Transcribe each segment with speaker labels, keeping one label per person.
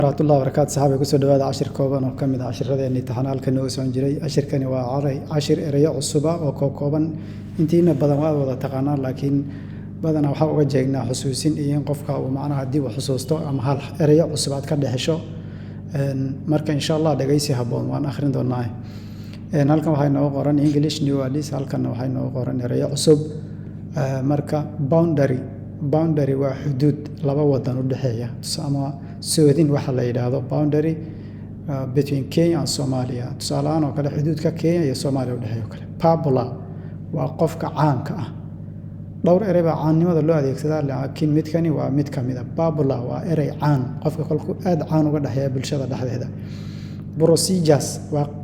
Speaker 1: warahmatullahi wabarakatuh saxaabay ku soo dhawaada cashir kooban oo kamid ah cashiradeenii taxanaalka noo soo jiray cashirkani waa cashir erayo cusub oo kooban intiina badan waa wada taqaanaan laakiin badan waxa uga jeegnaa xusuusin iyo in qofka uu macnaha dib u xusuusto ama hal erayo cusub aad ka dhaxesho marka insha Allah dhageysi haboon waan akhrin doonaa halkan waxay noo qoran English new words halkan waxay noo qoran erayo cusub marka boundary waa xuduud laba wadan u dhaxeeya ama soodin waxa la yiraahdo boundary between Kenya and Somalia tusaalahan oo kale xuduudka Kenya iyo Soomaaliya u dhaxeeyo kale popular waa qofka caanka ah dhowr eray baa caannimada loo adeegsadaa laakiin midkani waa mid kamid ah popular waa eray caan qofka kolku aad caan uga dhaxeeya bulshada dhexdeeda procedures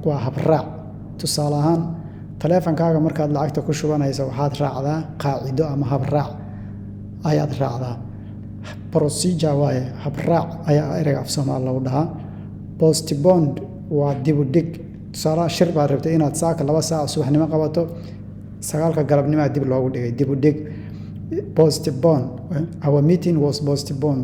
Speaker 1: waa habraac tusaalahan taleefankaaga markaad lacagta ku shubanayso waxaad raacdaa qaacido ama habraac ayaad raacdaa procedure waaye habraac ayaa ereyga af Soomaali lagu dhahaa postponed waa dib u dhig tusaalaha shir baad rabtay inaad saaka 2 saac subaxnimo qabato 9 galabnimo dib loogu dhigay dib u dhig postponed our meeting was postponed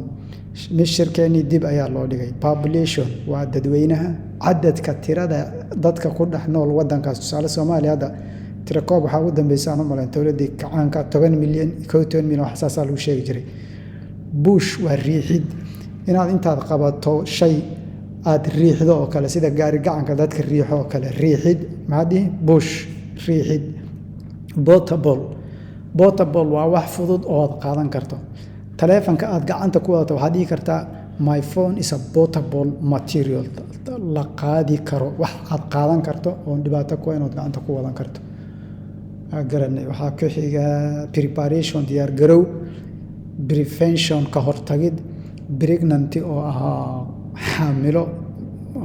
Speaker 1: shirkeeni dib ayaa loo dhigay population waa dadweynaha cadadka tirada dadka ku dhex nool wadankaas tusaale Soomaaliya hadda tira koob waxa ugu dambeysay aan maleen dawladda kacaanka 10 milyan 12 milyan wax saas lagu sheegi jiray bush waa riixid inaad intaad qabato shay aad riixdo oo kale sida gaari gacanka dadka riixo oo kale riixid maadi bush riixid portable waa wax fudud oo aad qaadan karto taleefanka aad gacanta ku wadato waxaad dhigi kartaa my phone is a portable material la qaadi karo wax aad qaadan karto oo dhibaato ku inaad gacanta ku wadan karto garanay waxa ku xiga preparation diyaar garow prevention ka hortagid pregnancy oo xaamilo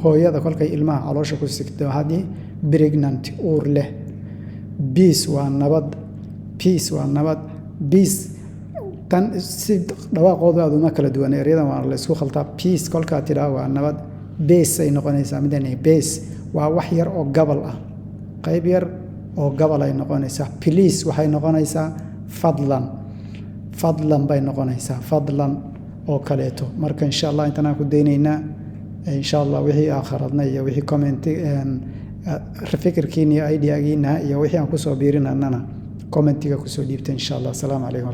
Speaker 1: hooyada kolkay ilmaha caloosha ku sigto hadii pregnancy uur leh peace waa nabad peace tan si dhawaaqooda aad uma kala duwan ereyada waa la isku khaltaa peace kolka tiraa waa nabad base ay noqonaysaa midani base waa wax yar oo gabal ah qayb yar oo gabal ay noqonaysaa please waxay noqonaysaa fadlan bay noqonaysaa fadlan oo kaleeto marka insha Allah intaan ku daynaynaa insha Allah wixii aakhiradna iyo wixii comment fikirkiina iyo idea-giina iyo wixii aan ku soo biirinana commentiga ku soo dhiibta insha Allah assalamu alaykum